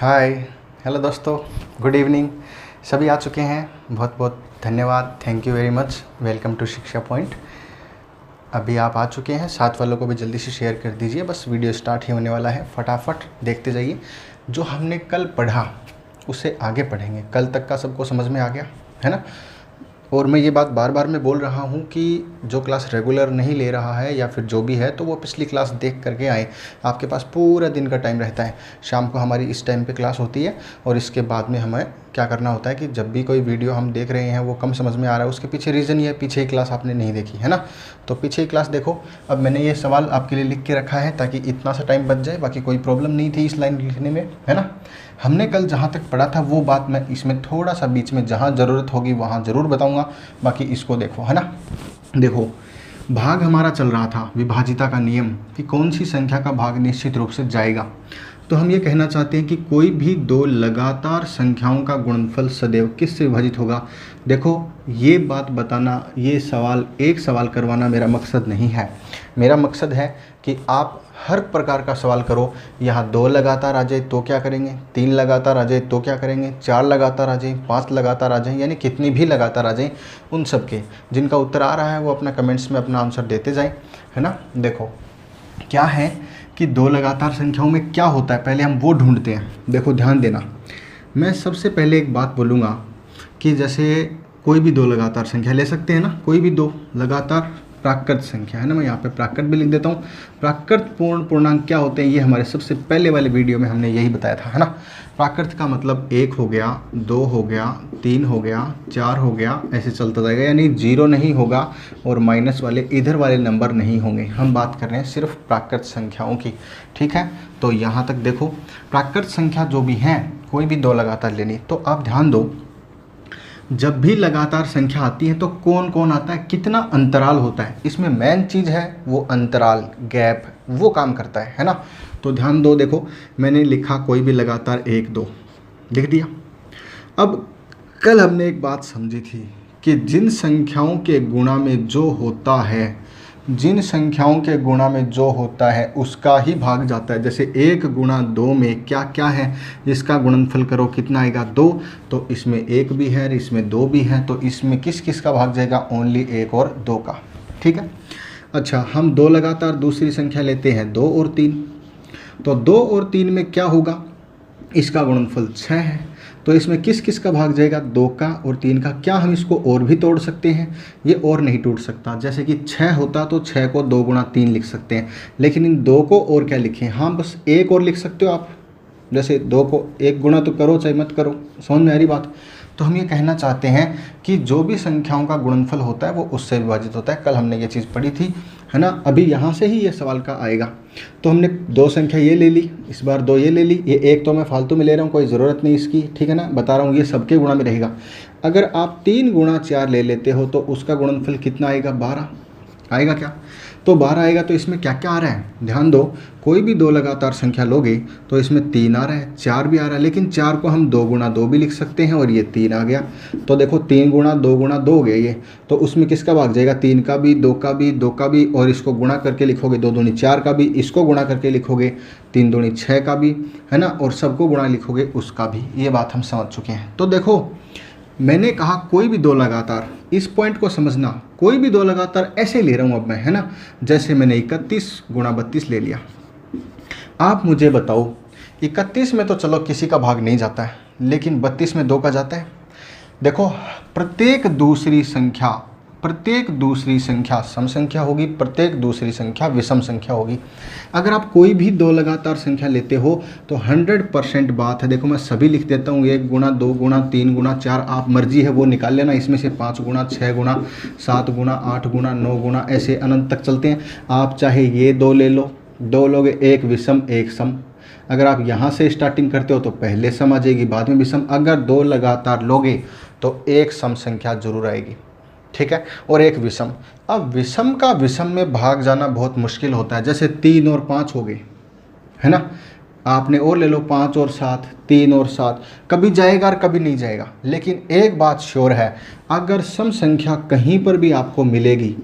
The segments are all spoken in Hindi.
हाय हेलो दोस्तों, गुड इवनिंग। सभी आ चुके हैं, बहुत बहुत धन्यवाद, thank you very much. Welcome to Shiksha point. अभी आप आ चुके हैं, साथ वालों को भी जल्दी से शेयर कर दीजिए। बस वीडियो स्टार्ट ही होने वाला है, फटाफट देखते जाइए। जो हमने कल पढ़ा उसे आगे पढ़ेंगे। कल तक का सबको समझ में आ गया है ना। और मैं ये बात बार बार मैं बोल रहा हूँ कि जो क्लास रेगुलर नहीं ले रहा है या फिर जो भी है, तो वो पिछली क्लास देख करके आए। आपके पास पूरा दिन का टाइम रहता है। शाम को हमारी इस टाइम पे क्लास होती है और इसके बाद में हमें क्या करना होता है कि जब भी कोई वीडियो हम देख रहे हैं वो कम समझ में आ रहा है, उसके पीछे रीज़न ये है, पीछे ही क्लास आपने नहीं देखी है ना। तो पीछे ही क्लास देखो। अब मैंने ये सवाल आपके लिए लिख के रखा है ताकि इतना सा टाइम बच जाए। बाकी कोई प्रॉब्लम नहीं थी इस लाइन लिखने में, है ना। हमने कल जहाँ तक पढ़ा था वो बात मैं इसमें थोड़ा सा बीच में जहाँ ज़रूरत होगी वहाँ ज़रूर बताऊँगा। बाकी इसको देखो, है ना। देखो, भाग हमारा चल रहा था विभाजिता का नियम कि कौन सी संख्या का भाग निश्चित रूप से जाएगा। तो हम ये कहना चाहते हैं कि कोई भी दो लगातार संख्याओं का गुणनफल सदैव किससे विभाजित होगा। देखो, ये बात बताना, ये सवाल एक सवाल करवाना मेरा मकसद नहीं है। मेरा मकसद है कि आप हर प्रकार का सवाल करो। यहाँ दो लगातार आ जाए तो क्या करेंगे, तीन लगातार आ जाए तो क्या करेंगे, चार लगातार आ जाए, पाँच लगातार आ जाए, यानी कितनी भी लगातार आ जाए, उन सब के जिनका उत्तर आ रहा है वो अपना कमेंट्स में अपना आंसर देते जाएं, है ना। देखो क्या है कि दो लगातार संख्याओं में क्या होता है, पहले हम वो ढूंढते हैं। देखो ध्यान देना, मैं सबसे पहले एक बात बोलूँगा कि जैसे कोई भी दो लगातार संख्या ले सकते हैं ना, कोई भी दो लगातार प्राकृत संख्या, है ना। मैं यहाँ पे प्राकृत भी लिख देता हूँ। प्राकृत पूर्ण पूर्णांक क्या होते हैं, ये हमारे सबसे पहले वाले वीडियो में हमने यही बताया था, है ना। प्राकृत का मतलब एक हो गया, दो हो गया, तीन हो गया, चार हो गया, ऐसे चलता जाएगा। यानी जीरो नहीं होगा और माइनस वाले इधर वाले नंबर नहीं होंगे। हम बात कर रहे हैं सिर्फ प्राकृत संख्याओं की, ठीक है। तो यहाँ तक देखो, प्राकृत संख्या जो भी हैं, कोई भी दो लगातार लेनी, तो आप ध्यान दो, जब भी लगातार संख्या आती है तो कौन कौन आता है, कितना अंतराल होता है। इसमें मेन चीज़ है वो अंतराल, गैप, वो काम करता है ना। तो ध्यान दो, देखो मैंने लिखा कोई भी लगातार एक दो लिख दिया। अब कल हमने एक बात समझी थी कि जिन संख्याओं के गुणा में जो होता है, जिन संख्याओं के गुणा में जो होता है उसका ही भाग जाता है। जैसे एक गुणा दो में क्या क्या है, इसका गुणनफल करो कितना आएगा, दो। तो इसमें एक भी है, इसमें दो भी है, तो इसमें किस किस का भाग जाएगा, ओनली एक और दो का, ठीक है। अच्छा, हम दो लगातार दूसरी संख्या लेते हैं, दो और तीन। तो दो और तीन में क्या होगा, इसका गुणनफल 6 है। तो इसमें किस किस का भाग जाएगा, दो का और तीन का। क्या हम इसको और भी तोड़ सकते हैं, ये और नहीं टूट सकता। जैसे कि 6 होता तो 6 को 2 गुणा 3 लिख सकते हैं, लेकिन इन दो को और क्या लिखें, हाँ बस एक और लिख सकते हो आप। जैसे दो को एक गुणा तो करो चाहे मत करो, समझ में आ रही बात। तो हम ये कहना चाहते हैं कि जो भी संख्याओं का गुणनफल होता है वो उससे विभाजित होता है। कल हमने ये चीज़ पढ़ी थी, है ना। अभी यहाँ से ही ये सवाल का आएगा। तो हमने दो संख्या ये ले ली, इस बार दो ये ले ली, ये एक तो मैं फालतू में ले रहा हूँ, कोई ज़रूरत नहीं इसकी, ठीक है ना। बता रहा हूँ ये सबके गुणा में रहेगा। अगर आप 3 गुणा 4 ले लेते हो तो उसका गुणनफल कितना आएगा, 12 आएगा क्या। तो 12 आएगा। तो इसमें क्या क्या आ रहा है, ध्यान दो, कोई भी दो लगातार संख्या लोगे तो इसमें 3 आ रहा है, 4 भी आ रहा है, लेकिन 4 को हम 2 गुणा 2 भी लिख सकते हैं और ये 3 आ गया। तो देखो 3 गुणा 2 हो गया ये। तो उसमें किसका भाग जाएगा, 3 का भी, 2 का भी, 2 का भी, और इसको गुणा करके लिखोगे 2 दूनी 4 का भी, इसको गुणा करके लिखोगे 3 दूनी 6 का भी, है ना, और सबको गुणा लिखोगे उसका भी। ये बात हम समझ चुके हैं। तो देखो, मैंने कहा कोई भी दो लगातार, इस पॉइंट को समझना, कोई भी दो लगातार ऐसे ले रहा हूँ अब मैं, है ना। जैसे मैंने 31 गुणा 32 ले लिया। आप मुझे बताओ, 31 में तो चलो किसी का भाग नहीं जाता है, लेकिन 32 में 2 का जाता है। देखो, प्रत्येक दूसरी संख्या सम संख्या होगी, प्रत्येक दूसरी संख्या विषम संख्या होगी। अगर आप कोई भी दो लगातार संख्या लेते हो तो 100% बात है। देखो मैं सभी लिख देता हूँ, 1 गुणा 2 गुणा 3 गुणा 4, आप मर्जी है वो निकाल लेना। इसमें से 5 गुणा 6 गुणा 7 गुणा 8 गुणा 9 गुणा ऐसे अनंत तक चलते हैं। आप चाहे ये दो ले लो, दो लोगे, एक विषम एक सम। अगर आप यहाँ से स्टार्टिंग करते हो तो पहले सम आ जाएगी, बाद में विषम। अगर दो लगातार लोगे तो एक सम संख्या जरूर आएगी, ठीक है, और एक विषम। अब विषम का विषम में भाग जाना बहुत मुश्किल होता है। जैसे 3 और 5 हो गए, है ना। आपने और ले लो 5 और 7, 3 और 7, कभी जाएगा और कभी नहीं जाएगा। लेकिन एक बात श्योर है, अगर सम संख्या कहीं पर भी आपको मिलेगी,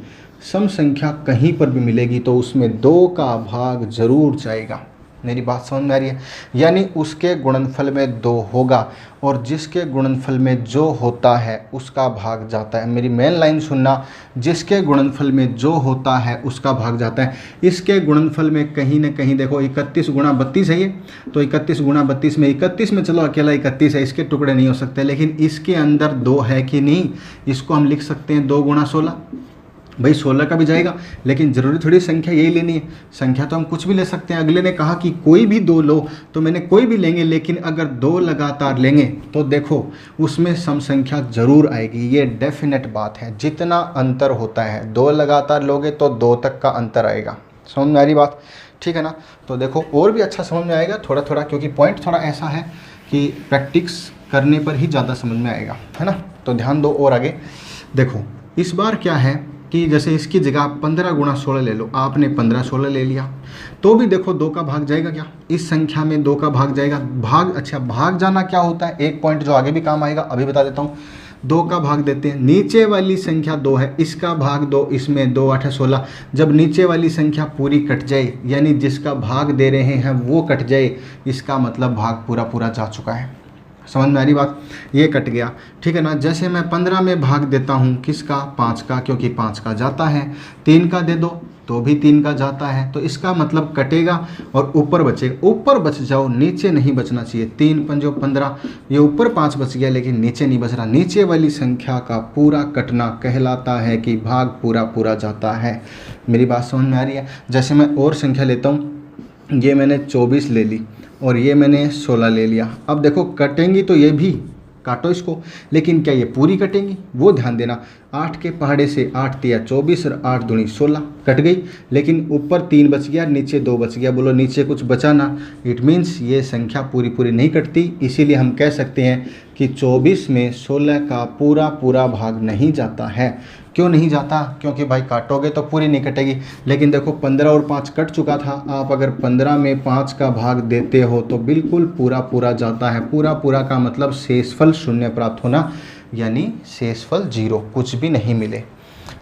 सम संख्या कहीं पर भी मिलेगी, तो उसमें 2 का भाग जरूर जाएगा। मेरी बात समझ में आ रही है? यानी उसके गुणनफल में 2 होगा और जिसके गुणनफल में जो होता है उसका भाग जाता है। मेरी मेन लाइन सुनना, जिसके गुणनफल में जो होता है उसका भाग जाता है। इसके गुणनफल में कहीं ना कहीं देखो 31 गुणा 32 है ये, तो 31 गुणा 32 में 31 में चलो अकेला 31 है, इसके टुकड़े नहीं हो सकते, लेकिन इसके अंदर 2 है कि नहीं, इसको हम लिख सकते हैं 2 गुणा 16। भाई 16 का भी जाएगा, लेकिन ज़रूरी थोड़ी संख्या यही लेनी है, संख्या तो हम कुछ भी ले सकते हैं। अगले ने कहा कि कोई भी 2 लो, तो मैंने कोई भी लेंगे, लेकिन अगर 2 लगातार लेंगे तो देखो उसमें सम संख्या जरूर आएगी, ये डेफिनेट बात है। जितना अंतर होता है 2 लगातार लोगे तो 2 तक का अंतर आएगा। समझ में आ रही बात? ठीक है ना? तो देखो और भी अच्छा समझ में आएगा थोड़ा थोड़ा, क्योंकि पॉइंट थोड़ा ऐसा है कि प्रैक्टिस करने पर ही ज़्यादा समझ में आएगा, है ना? तो ध्यान दो और आगे देखो। इस बार क्या है कि जैसे इसकी जगह 15 गुणा 16 ले लो, आपने 15-16 ले लिया, तो भी देखो 2 का भाग जाएगा क्या? इस संख्या में 2 का भाग जाएगा। भाग, अच्छा भाग जाना क्या होता है? एक पॉइंट जो आगे भी काम आएगा, अभी बता देता हूँ। 2 का भाग देते हैं, नीचे वाली संख्या 2 है, इसका भाग 2, इसमें 2 8 16। जब नीचे वाली संख्या पूरी कट जाए, यानी जिसका भाग दे रहे हैं वो कट जाए, इसका मतलब भाग पूरा पूरा जा चुका है। समझ में आ रही बात? ये कट गया, ठीक है ना? जैसे मैं 15 में भाग देता हूँ, किसका? 5 का, क्योंकि 5 का जाता है। 3 का दे दो तो भी 3 का जाता है, तो इसका मतलब कटेगा और ऊपर बचेगा। ऊपर बच जाओ, नीचे नहीं बचना चाहिए। 3 पंजो 15, ये ऊपर 5 बच गया लेकिन नीचे नहीं बच रहा। नीचे वाली संख्या का पूरा कटना कहलाता है कि भाग पूरा पूरा जाता है। मेरी बात समझ में आ रही है? जैसे मैं और संख्या लेता हूँ, ये मैंने 24 ले ली और ये मैंने 16 ले लिया। अब देखो कटेंगी तो ये भी, काटो इसको, लेकिन क्या ये पूरी कटेंगी? वो ध्यान देना। 8 के पहाड़े से 8 तिया 24 और 8 दूनी 16 कट गई, लेकिन ऊपर 3 बच गया, नीचे 2 बच गया। बोलो नीचे कुछ बचा ना? इट मीन्स ये संख्या पूरी पूरी नहीं कटती। इसीलिए हम कह सकते हैं कि 24 में 16 का पूरा पूरा भाग नहीं जाता है। क्यों नहीं जाता? क्योंकि भाई काटोगे तो पूरी नहीं कटेगी। लेकिन देखो 15 और 5 कट चुका था, आप अगर 15 में 5 का भाग देते हो तो बिल्कुल पूरा पूरा जाता है। पूरा पूरा का मतलब शेषफल शून्य प्राप्त होना, यानी शेषफल 0, कुछ भी नहीं मिले,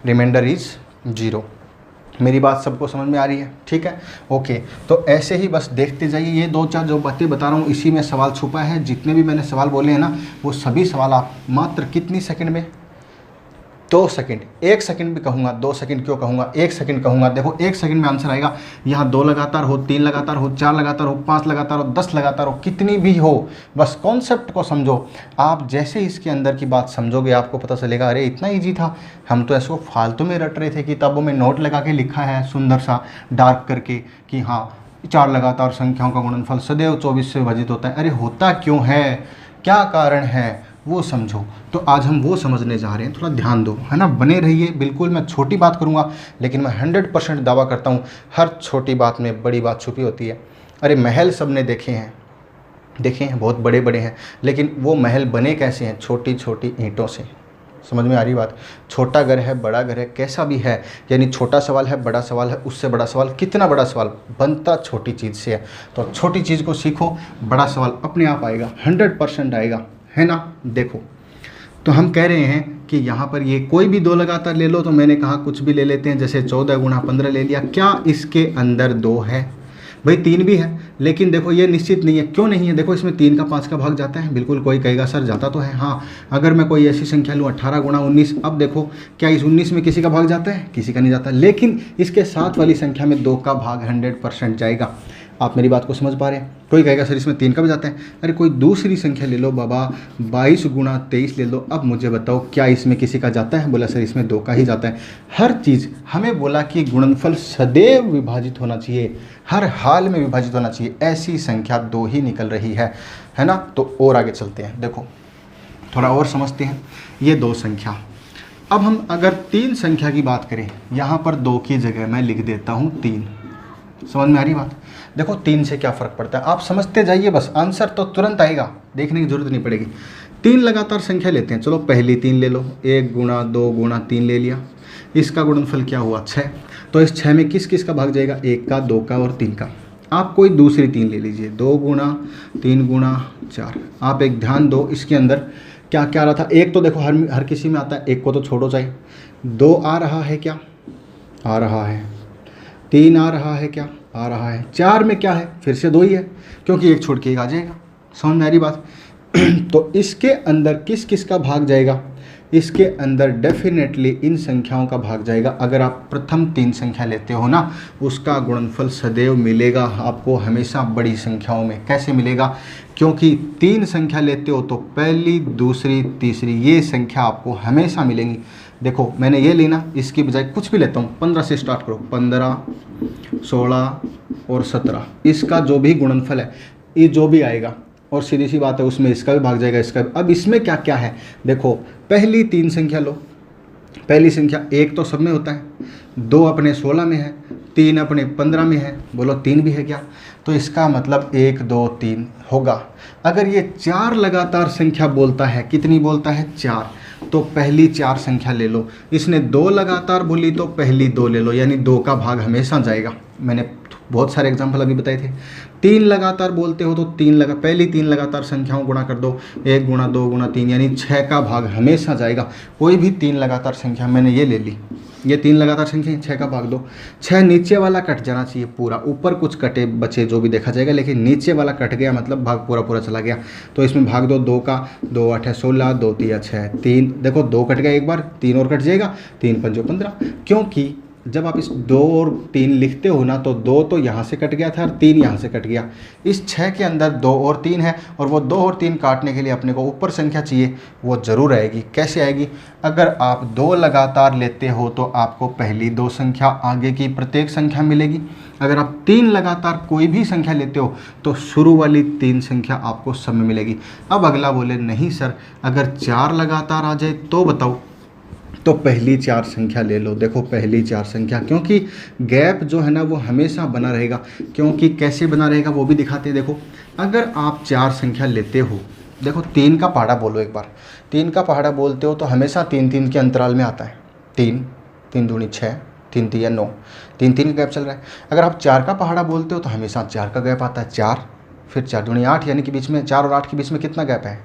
रिमाइंडर इज 0। मेरी बात सबको समझ में आ रही है? ठीक है, ओके। तो ऐसे ही बस देखते जाइए। ये 2-4 जो बातें बता रहा हूँ इसी में सवाल छुपा है। जितने भी मैंने सवाल बोले हैं ना, वो सभी सवाल आप मात्र कितनी सेकंड में? 2 सेकंड, 1 सेकंड भी कहूँगा, 2 सेकंड क्यों कहूँगा, 1 सेकंड कहूँगा। देखो 1 सेकंड में आंसर आएगा। यहाँ 2 लगातार हो, 3 लगातार हो, 4 लगातार हो, 5 लगातार हो, 10 लगातार हो, कितनी भी हो, बस कॉन्सेप्ट को समझो। आप जैसे इसके अंदर की बात समझोगे आपको पता चलेगा अरे इतना ईजी था, हम तो ऐसे फालतू में रट रहे थे। किताबों में नोट लगा के लिखा है सुंदर सा डार्क करके कि हाँ 4 लगातार संख्याओं का गुणनफल सदैव 24 से विभाजित होता है। अरे होता क्यों है, क्या कारण है, वो समझो। तो आज हम वो समझने जा रहे हैं, थोड़ा ध्यान दो, है ना? बने रहिए। बिल्कुल मैं छोटी बात करूंगा, लेकिन मैं 100% दावा करता हूँ हर छोटी बात में बड़ी बात छुपी होती है। अरे महल सबने देखे हैं, बहुत बड़े बड़े हैं, लेकिन वो महल बने कैसे हैं? छोटी छोटी ईंटों से। समझ में आ रही बात? छोटा घर है, बड़ा घर है, कैसा भी है, यानी छोटा सवाल है, बड़ा सवाल है, उससे बड़ा सवाल, कितना बड़ा सवाल बनता छोटी चीज़ से है। तो छोटी चीज़ को सीखो, बड़ा सवाल अपने आप आएगा, 100% आएगा, है ना? देखो तो हम कह रहे हैं कि यहाँ पर ये कोई भी 2 लगातार ले लो, तो मैंने कहा कुछ भी ले लेते हैं। जैसे 14 गुणा 15 ले लिया, क्या इसके अंदर 2 है? भाई 3 भी है, लेकिन देखो ये निश्चित नहीं है। क्यों नहीं है? देखो इसमें 3 का 5 का भाग जाता है। बिल्कुल कोई कहेगा सर जाता तो है, हाँ। अगर मैं कोई ऐसी संख्या लूँ 18 गुणा 19, अब देखो क्या इस 19 में किसी का भाग जाता है? किसी का नहीं जाता। लेकिन इसके साथ वाली संख्या में 2 का भाग 100% जाएगा। आप मेरी बात को समझ पा रहे हैं? कोई कहेगा सर इसमें 3 का भी जाता है। अरे कोई दूसरी संख्या ले लो बाबा, 22 गुणा 23 ले लो। अब मुझे बताओ क्या इसमें किसी का जाता है? बोला सर इसमें 2 का ही जाता है। हर चीज़ हमें बोला कि गुणनफल सदैव विभाजित होना चाहिए, हर हाल में विभाजित होना चाहिए। ऐसी संख्या 2 ही निकल रही है ना? तो और आगे चलते हैं, देखो थोड़ा और समझते हैं ये 2 संख्या। अब हम अगर 3 संख्या की बात करें, यहाँ पर 2 की जगह मैं लिख देता हूँ 3। समझ में आ रही बात? देखो 3 से क्या फ़र्क पड़ता है, आप समझते जाइए, बस आंसर तो तुरंत आएगा, देखने की ज़रूरत नहीं पड़ेगी। 3 लगातार संख्या लेते हैं। चलो पहली 3 ले लो, 1 गुणा 2 गुणा 3 ले लिया। इसका गुणनफल क्या हुआ? 6। तो इस 6 में किस किस का भाग जाएगा? 1 का, 2 का और 3 का। आप कोई दूसरी 3 ले लीजिए, 2 गुणा 3 गुणा 4। आप एक ध्यान दो, इसके अंदर क्या क्या आ रहा था? 1 तो देखो हर किसी में आता है, 1 को तो छोड़ो चाहिए। 2 आ रहा है क्या? आ रहा है। 3 आ रहा है क्या? आ रहा है। 4 में क्या है, फिर से 2 ही है, क्योंकि एक छोड़ के एक आ जाएगा। समझ में आ रही बात? तो इसके अंदर किस किस का भाग जाएगा, इसके अंदर डेफिनेटली इन संख्याओं का भाग जाएगा। अगर आप प्रथम 3 संख्या लेते हो ना, उसका गुणनफल सदैव मिलेगा आपको हमेशा बड़ी संख्याओं में। कैसे मिलेगा? क्योंकि 3 संख्या लेते हो तो पहली, दूसरी, तीसरी ये संख्या आपको हमेशा मिलेंगी। देखो मैंने ये लेना, इसकी बजाय कुछ भी लेता हूँ, 15 से स्टार्ट करो, 15, 16 और 17, इसका जो भी गुणनफल है ये जो भी आएगा, और सीधी सी बात है उसमें इसका भी भाग जाएगा, इसका भी। अब इसमें क्या क्या है देखो, पहली 3 संख्या लो। पहली संख्या 1 तो सब में होता है, 2 अपने 16 में है, 3 अपने 15 में है। बोलो 3 भी है क्या? तो इसका मतलब 1 2 3 होगा। अगर ये 4 लगातार संख्या बोलता है, कितनी बोलता है? 4, तो पहली 4 संख्या ले लो। इसने 2 लगातार बोली तो पहली 2 ले लो, यानी 2 का भाग हमेशा जाएगा। मैंने बहुत सारे एग्जाम्पल अभी बताए थे। 3 लगातार बोलते हो तो पहली 3 लगातार संख्याओं गुणा कर दो, 1 गुणा 2 गुणा 3, यानी 6 का भाग हमेशा जाएगा। कोई भी 3 लगातार संख्या, मैंने ये ले ली, ये 3 लगातार संख्या, 6 का भाग दो। 6 नीचे वाला कट जाना चाहिए पूरा, ऊपर कुछ कटे बचे जो भी देखा जाएगा, लेकिन नीचे वाला कट गया मतलब भाग पूरा पूरा चला गया। तो इसमें भाग दो 2 का, 2 8 16, 2 3 6, 3 देखो 2 कट गया एक बार, 3 और कट जाएगा, 3 5 15। क्योंकि जब आप इस 2 और 3 लिखते हो ना, तो 2 तो यहाँ से कट गया था और 3 यहाँ से कट गया। इस 6 के अंदर 2 और 3 है, और वो 2 और 3 काटने के लिए अपने को ऊपर संख्या चाहिए, वो ज़रूर आएगी। कैसे आएगी? अगर आप 2 लगातार लेते हो तो आपको पहली 2 संख्या आगे की प्रत्येक संख्या मिलेगी। अगर आप 3 लगातार कोई भी संख्या लेते हो तो शुरू वाली 3 संख्या आपको सब में मिलेगी। अब अगला बोले नहीं सर, अगर 4 लगातार आ जाए तो बताओ, तो पहली 4 संख्या ले लो। देखो पहली 4 संख्या, क्योंकि गैप जो है ना वो हमेशा बना रहेगा। क्योंकि कैसे बना रहेगा वो भी दिखाते हैं। देखो अगर आप 4 संख्या लेते हो, देखो 3 का पहाड़ा बोलो एक बार, 3 का पहाड़ा बोलते हो तो हमेशा 3 3 के अंतराल में आता है। 3 3 दूनी 6, 3 3 9, 3 3 का गैप चल रहा है। अगर आप 4 का पहाड़ा बोलते हो तो हमेशा 4 का गैप आता है, 4 फिर 4 दूनी 8, यानी कि बीच में 4 और 8 के बीच में कितना गैप है?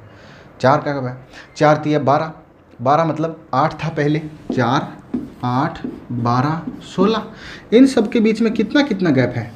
4 का गैप है। 4 3 12, 12 मतलब 8 था पहले, 4 8 12 16, इन सब के बीच में कितना कितना गैप है?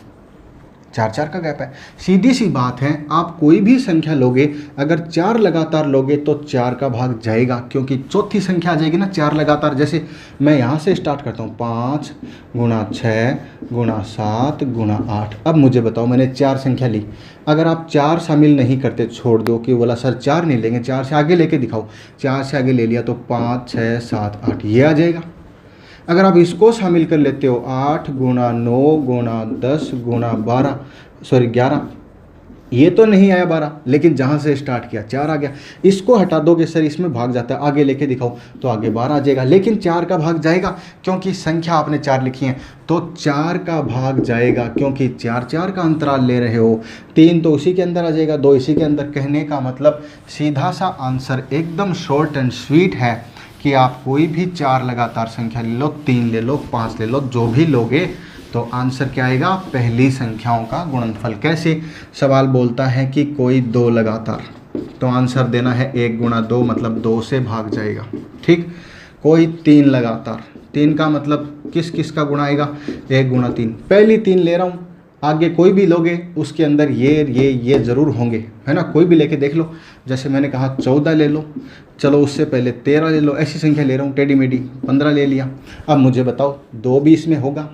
4 4 का गैप है। सीधी सी बात है, आप कोई भी संख्या लोगे, अगर 4 लगातार लोगे तो 4 का भाग जाएगा, क्योंकि चौथी संख्या आ जाएगी ना 4 लगातार। जैसे मैं यहाँ से स्टार्ट करता हूँ, 5 गुणा 6 गुणा 7 गुणा 8। अब मुझे बताओ, मैंने 4 संख्या ली, अगर आप 4 शामिल नहीं करते, छोड़ दो कि बोला सर 4 नहीं लेंगे, 4 से आगे लेके दिखाओ, 4 से आगे ले लिया तो 5 6 7 8 ये आ जाएगा। अगर आप इसको शामिल कर लेते हो, 8 गुणा 9 गुणा 10 गुणा 11, ये तो नहीं आया 12, लेकिन जहाँ से स्टार्ट किया 4 आ गया। इसको हटा दोगे सर इसमें भाग जाता है, आगे लेके दिखाओ तो आगे 12 आ जाएगा, लेकिन 4 का भाग जाएगा क्योंकि संख्या आपने 4 लिखी है, तो 4 का भाग जाएगा क्योंकि 4 4 का अंतराल ले रहे हो। 3 तो उसी के अंदर आ जाएगा, 2 इसी के अंदर। कहने का मतलब सीधा सा आंसर एकदम शॉर्ट एंड स्वीट है कि आप कोई भी 4 लगातार संख्या ले लो, 3 ले लो, 5 ले लो, जो भी लोगे तो आंसर क्या आएगा? पहली संख्याओं का गुणनफल। कैसे? सवाल बोलता है कि कोई 2 लगातार, तो आंसर देना है 1 गुणा 2 मतलब 2 से भाग जाएगा। ठीक। कोई 3 लगातार, 3 का मतलब किस किस का गुणा आएगा? 1 गुणा 3। पहली 3 ले रहा हूँ, आगे कोई भी लोगे उसके अंदर ये ज़रूर होंगे, है ना। कोई भी लेके देख लो, जैसे मैंने कहा 14 ले लो, चलो उससे पहले 13 ले लो, ऐसी संख्या ले रहा हूँ टेढ़ी मेढ़ी, 15 ले लिया। अब मुझे बताओ 2 भी इसमें होगा,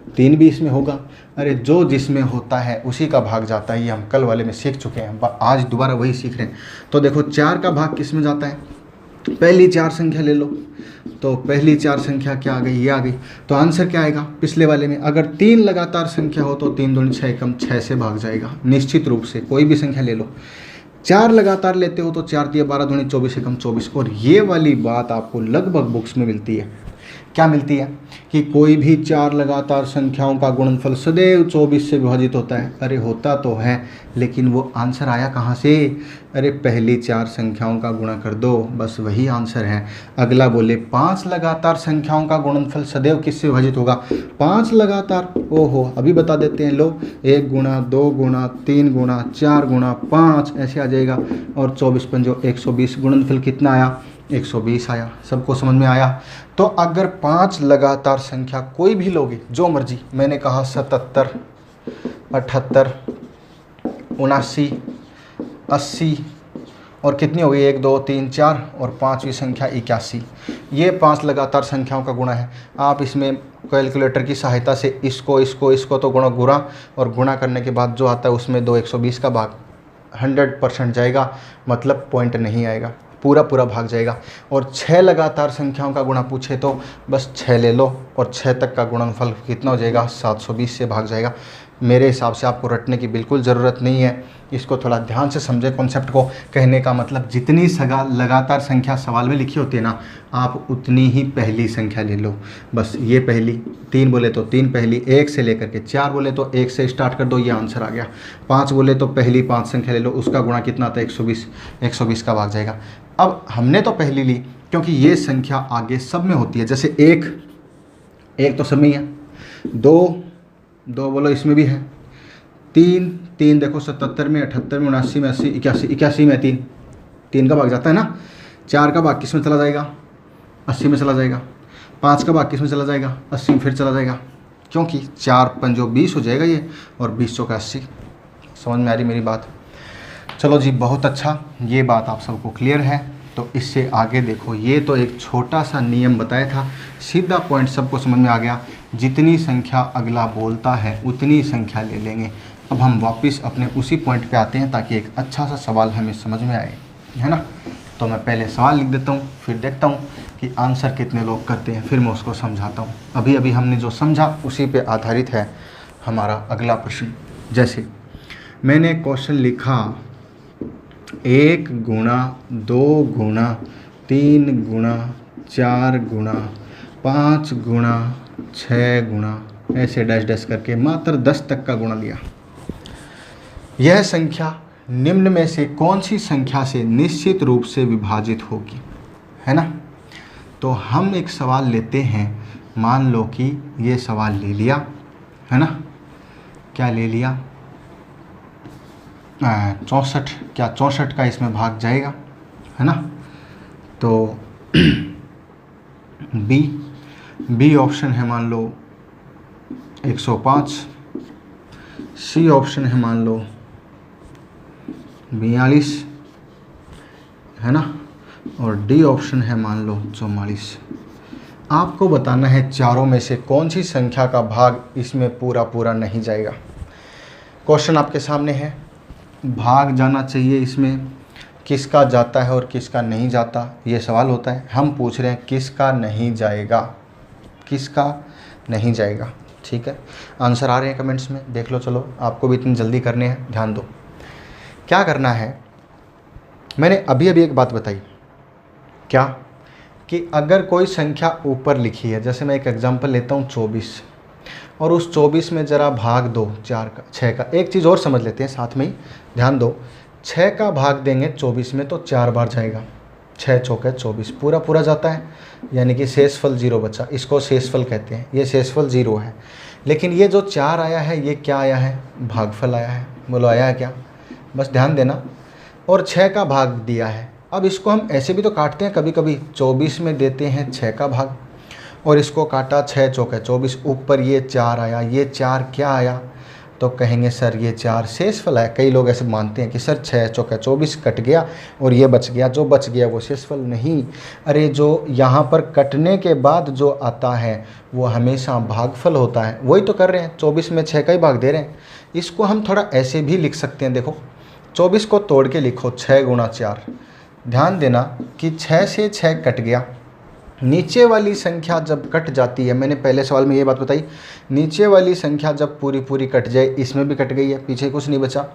3 भी इसमें होगा। अरे जो जिसमें होता है उसी का भाग जाता है, ये हम कल वाले में सीख चुके हैं, आज दोबारा वही सीख रहे हैं। तो देखो 4 का भाग किस में जाता है? पहली 4 संख्या ले लो, तो पहली 4 संख्या क्या आ गई? ये आ गई। तो आंसर क्या आएगा? पिछले वाले में अगर 3 लगातार संख्या हो तो 3 दूनी 6 कम 6 से भाग जाएगा निश्चित रूप से। कोई भी संख्या ले लो, 4 लगातार लेते हो तो 4 3 12 दूनी 24 से कम 24। और ये वाली बात आपको लगभग बुक्स में मिलती है। क्या मिलती है? कि कोई भी 4 लगातार संख्याओं का गुणनफल सदैव 24 से विभाजित होता है। अरे होता तो है, लेकिन वो आंसर आया कहाँ से? अरे पहली 4 संख्याओं का गुणा कर दो, बस वही आंसर है। अगला बोले 5 लगातार संख्याओं का गुणनफल सदैव किससे विभाजित होगा? 5 लगातार। ओहो, अभी बता देते हैं, लो 1 गुणा 2 गुणा 3 गुणा 4 गुणा 5 ऐसे आ जाएगा। और 24 पंजो 120, गुणनफल कितना आया? 120 आया। सबको समझ में आया? तो अगर 5 लगातार संख्या कोई भी लोगे, जो मर्जी, मैंने कहा 77 78, 79, 80 और कितनी हो गई 1 2 3 4 और 5वीं संख्या 81। ये 5 लगातार संख्याओं का गुणा है। आप इसमें कैलकुलेटर की सहायता से इसको तो गुणा और गुणा करने के बाद जो आता है उसमें 2 120 का भाग 100% जाएगा, मतलब पॉइंट नहीं आएगा, पूरा भाग जाएगा। और 6 लगातार संख्याओं का गुणा पूछे तो बस 6 ले लो और 6 तक का गुणनफल कितना हो जाएगा 720 से भाग जाएगा। मेरे हिसाब से आपको रटने की बिल्कुल ज़रूरत नहीं है, इसको थोड़ा ध्यान से समझे कॉन्सेप्ट को। कहने का मतलब जितनी लगातार संख्या सवाल में लिखी होती है ना, आप उतनी ही पहली संख्या ले लो। बस ये पहली 3 बोले तो 3 पहली, 1 से लेकर के 4 बोले तो 1 से स्टार्ट कर दो, ये आंसर आ गया। 5 बोले तो पहली 5 संख्या ले लो, उसका गुणा कितना आता है 120 का भाग जाएगा। अब हमने तो पहली ली क्योंकि ये संख्या आगे सब में होती है। जैसे 1 तो सब में ही है, 2 बोलो इसमें भी है, 3 देखो 77 में, 78 में, 79 में, 80, 81 में 3 का भाग जाता है ना। 4 का भाग किस में चला जाएगा 80 में चला जाएगा। 5 का भाग किस में चला जाएगा 80 में फिर चला जाएगा, क्योंकि 4 पंजो 20 हो जाएगा ये, और 20 चौका 80। समझ में आ रही मेरी बात? चलो जी, बहुत अच्छा, ये बात आप सबको क्लियर है। तो इससे आगे देखो, ये तो एक छोटा सा नियम बताया था, सीधा पॉइंट सबको समझ में आ गया। जितनी संख्या अगला बोलता है उतनी संख्या ले लेंगे। अब हम वापस अपने उसी पॉइंट पे आते हैं ताकि एक अच्छा सा सवाल हमें समझ में आए, है ना। तो मैं पहले सवाल लिख देता हूँ, फिर देखता हूँ कि आंसर कितने लोग करते हैं, फिर मैं उसको समझाता हूँ। अभी हमने जो समझा उसी पे आधारित है हमारा अगला प्रश्न। जैसे मैंने क्वेश्चन लिखा 1 गुणा 2 गुणा 3 गुणा 4 गुणा 5 गुणा 6 गुणा, ऐसे डैश करके मात्र 10 तक का गुणा लिया। यह संख्या निम्न में से कौन सी संख्या से निश्चित रूप से विभाजित होगी, है ना। तो हम एक सवाल लेते हैं, मान लो कि ये सवाल ले लिया, है ना। क्या ले लिया 64, क्या 64 का इसमें भाग जाएगा, है ना। तो बी ऑप्शन है मान लो 105, सी ऑप्शन है मान लो 42, है ना, और डी ऑप्शन है मान लो 44। आपको बताना है चारों में से कौन सी संख्या का भाग इसमें पूरा नहीं जाएगा। क्वेश्चन आपके सामने है, भाग जाना चाहिए इसमें, किसका जाता है और किसका नहीं जाता, ये सवाल होता है। हम पूछ रहे हैं किसका नहीं जाएगा, किसका नहीं जाएगा। ठीक है, आंसर आ रहे हैं कमेंट्स में, देख लो। चलो, आपको भी इतनी जल्दी करने हैं, ध्यान दो। क्या करना है, मैंने अभी एक बात बताई, क्या कि अगर कोई संख्या ऊपर लिखी है, जैसे मैं एक एग्जांपल लेता हूँ 24, और उस 24 में ज़रा भाग दो 4 का 6 का। एक चीज़ और समझ लेते हैं साथ में ही, ध्यान दो। 6 का भाग देंगे 24 में तो 4 बार जाएगा, 6 चौके 24, पूरा जाता है, यानी कि शेषफल 0 बचा। इसको शेषफल कहते हैं, ये शेषफल 0 है। लेकिन ये जो 4 आया है, ये क्या आया है, भागफल आया है। बोलो आया है क्या, बस ध्यान देना। और 6 का भाग दिया है। अब इसको हम ऐसे भी तो काटते हैं कभी कभी, 24 में देते हैं 6 का भाग, और इसको काटा 6 चौके 24, ऊपर ये 4 आया, ये 4 क्या आया, तो कहेंगे सर ये 4 शेषफल है। कई लोग ऐसे मानते हैं कि सर 6 चौके 24 कट गया और ये बच गया, जो बच गया वो शेषफल नहीं। अरे जो यहाँ पर कटने के बाद जो आता है वो हमेशा भागफल होता है, वही तो कर रहे हैं, 24 में 6 का ही भाग दे रहे हैं। इसको हम थोड़ा ऐसे भी लिख सकते हैं, देखो 24 को तोड़ के लिखो 6 गुणा 4। ध्यान देना कि 6 से 6 कट गया, नीचे वाली संख्या जब कट जाती है, मैंने पहले सवाल में ये बात बताई, नीचे वाली संख्या जब पूरी कट जाए, इसमें भी कट गई है, पीछे कुछ नहीं बचा,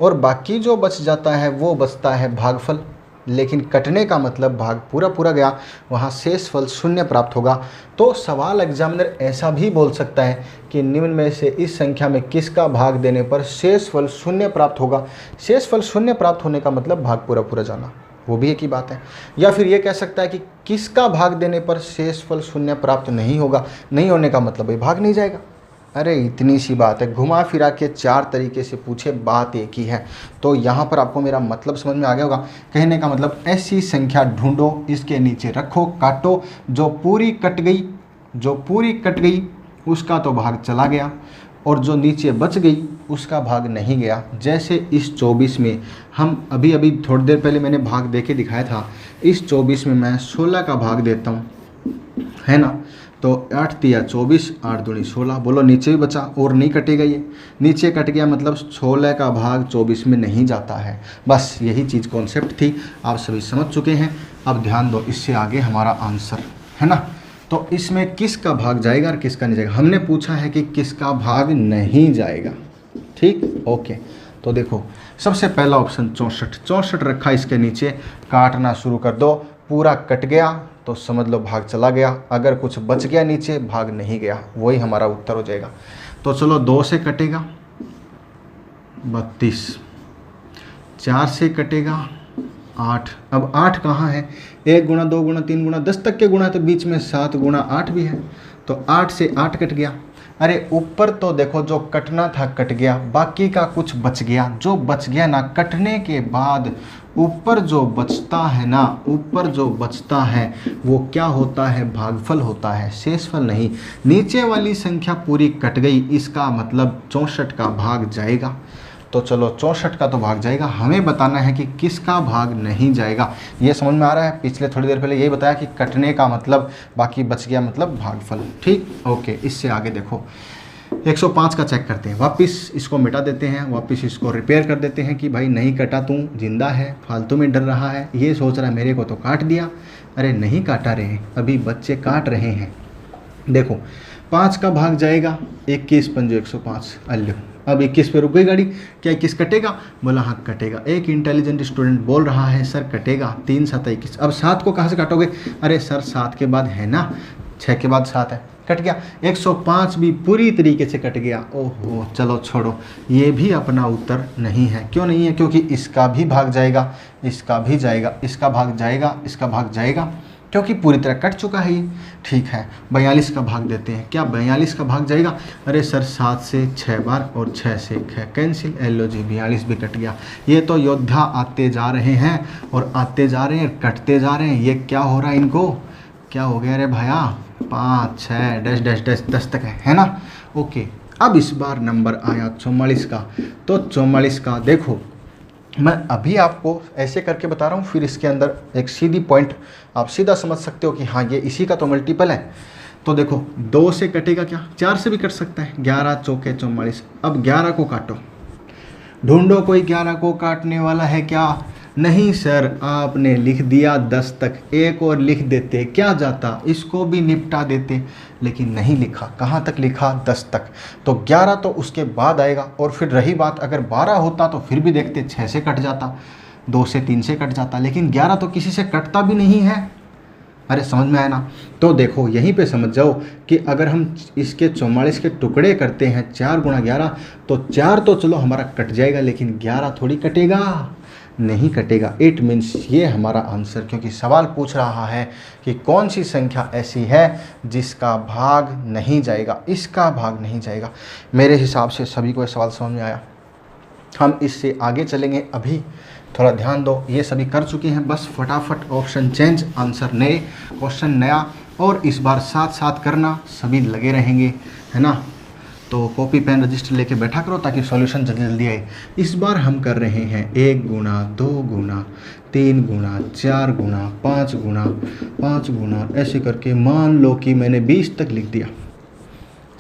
और बाकी जो बच जाता है वो बचता है भागफल। लेकिन कटने का मतलब भाग पूरा गया, वहाँ शेषफल 0 प्राप्त होगा। तो सवाल एग्जामिनर ऐसा भी बोल सकता है कि निम्न में से इस संख्या में किसका भाग देने पर शेषफल 0 प्राप्त होगा। शेषफल 0 प्राप्त होने का मतलब भाग पूरा जाना, वो भी एक ही बात है। या फिर ये कह सकता है कि किसका भाग देने पर शेषफल 0 प्राप्त नहीं होगा, नहीं होने का मतलब ये भाग नहीं जाएगा। अरे इतनी सी बात है, घुमा फिरा के 4 तरीके से पूछे, बात एक ही है। तो यहाँ पर आपको मेरा मतलब समझ में आ गया होगा। कहने का मतलब ऐसी संख्या ढूंढो, इसके नीचे रखो, काटो, जो पूरी कट गई उसका तो भाग चला गया, और जो नीचे बच गई उसका भाग नहीं गया। जैसे इस 24 में हम अभी अभी थोड़ी देर पहले मैंने भाग दे के दिखाया था, इस 24 में मैं 16 का भाग देता हूँ, है ना। तो 8 तिया 24, 8 दूनी 16, बोलो नीचे भी बचा और नहीं कटेगा, ये नीचे कट गया मतलब 16 का भाग 24 में नहीं जाता है। बस यही चीज़ कॉन्सेप्ट थी, आप सभी समझ चुके हैं। अब ध्यान दो, इससे आगे हमारा आंसर है ना। तो इसमें किसका भाग जाएगा और किसका नहीं जाएगा, हमने पूछा है कि किसका भाग नहीं जाएगा, ठीक, ओके। तो देखो सबसे पहला ऑप्शन 64 रखा, इसके नीचे काटना शुरू कर दो, पूरा कट गया तो समझ लो भाग चला गया, अगर कुछ बच गया नीचे भाग नहीं गया, वही हमारा उत्तर हो जाएगा। तो चलो 2 से कटेगा 32, 4 से कटेगा 8, अब 8 कहाँ है, 1 गुणा 2 गुणा 3 गुणा 10 तक के गुणा है, तो बीच में 7 गुणा 8 भी है, तो 8 से 8 कट गया। अरे ऊपर तो देखो जो कटना था कट गया, बाकी का कुछ बच गया, जो बच गया ना कटने के बाद ऊपर जो बचता है ना, ऊपर जो बचता है वो क्या होता है, भागफल होता है, शेषफल नहीं। नीचे वाली संख्या पूरी कट गई, इसका मतलब 64 का भाग जाएगा। तो चलो 64 का तो भाग जाएगा, हमें बताना है कि किसका भाग नहीं जाएगा। ये समझ में आ रहा है, पिछले थोड़ी देर पहले यही बताया कि कटने का मतलब बाकी बच गया मतलब भागफल, ठीक, ओके। इससे आगे देखो 105 का चेक करते हैं, वापस इसको मिटा देते हैं, वापस इसको रिपेयर कर देते हैं कि भाई नहीं कटा, तू जिंदा है, फालतू में डर रहा है, ये सोच रहा है मेरे को तो काट दिया। अरे नहीं काटा रहे, अभी बच्चे काट रहे हैं। देखो 5 का भाग जाएगा 21 पंजो 105, अल्लू अब 21 पे रुक गई गाड़ी, क्या 21 कटेगा, बोला हाँ कटेगा। एक इंटेलिजेंट स्टूडेंट बोल रहा है सर कटेगा, 3 7 21, अब 7 को कहाँ से काटोगे, अरे सर 7 के बाद है ना, 6 के बाद 7 है, कट गया। 105 भी पूरी तरीके से कट गया, ओहो चलो छोड़ो, ये भी अपना उत्तर नहीं है। क्यों नहीं है, क्योंकि इसका भी भाग जाएगा, इसका भी जाएगा, इसका भाग जाएगा, इसका भाग जाएगा, क्योंकि पूरी तरह कट चुका है ये, ठीक है। 42 का भाग देते हैं, क्या 42 का भाग जाएगा, अरे सर 7 से 6 बार और 6 से 6 कैंसिल, एलो जी 42 भी कट गया। ये तो योद्धा आते जा रहे हैं और आते जा रहे हैं, कटते जा रहे हैं, ये क्या हो रहा है इनको, क्या हो गया, अरे भैया 5 6 डैश डैश डैश 10 तक है ना, ओके। अब इस बार नंबर आया 44 का, तो 44 का देखो मैं अभी आपको ऐसे करके बता रहा हूँ, फिर इसके अंदर एक सीधी पॉइंट आप सीधा समझ सकते हो कि हाँ ये इसी का तो मल्टीपल है। तो देखो 2 से कटेगा क्या, 4 से भी कट सकता है, 11 चौके 44। अब 11 को काटो, ढूंढो कोई 11 को काटने वाला है क्या, नहीं सर आपने लिख दिया 10 तक, एक और लिख देते क्या जाता, इसको भी निपटा देते, लेकिन नहीं लिखा, कहाँ तक लिखा 10 तक, तो 11 तो उसके बाद आएगा। और फिर रही बात अगर 12 होता तो फिर भी देखते 6 से कट जाता, 2 से 3 से कट जाता, लेकिन 11 तो किसी से कटता भी नहीं है। अरे समझ में आया ना, तो देखो यहीं पे समझ जाओ कि अगर हम इसके 44 के टुकड़े करते हैं 4 गुणा 11, तो 4 तो चलो हमारा कट जाएगा, लेकिन 11 थोड़ी कटेगा, नहीं कटेगा। इट मीन्स ये हमारा आंसर, क्योंकि सवाल पूछ रहा है कि कौन सी संख्या ऐसी है जिसका भाग नहीं जाएगा, इसका भाग नहीं जाएगा। मेरे हिसाब से सभी को ये सवाल समझ में आया, हम इससे आगे चलेंगे। अभी थोड़ा ध्यान दो, ये सभी कर चुके हैं, बस फटाफट ऑप्शन चेंज, आंसर नए, क्वेश्चन नया, और इस बार साथ साथ करना, सभी लगे रहेंगे, है ना। तो कॉपी पेन रजिस्टर लेके बैठा करो ताकि सॉल्यूशन जल्दी जल्दी आए। इस बार हम कर रहे हैं 1 गुना 2 गुना 3 गुना 4 गुना 5 गुना 5 गुना, ऐसे करके मान लो कि मैंने 20 तक लिख दिया।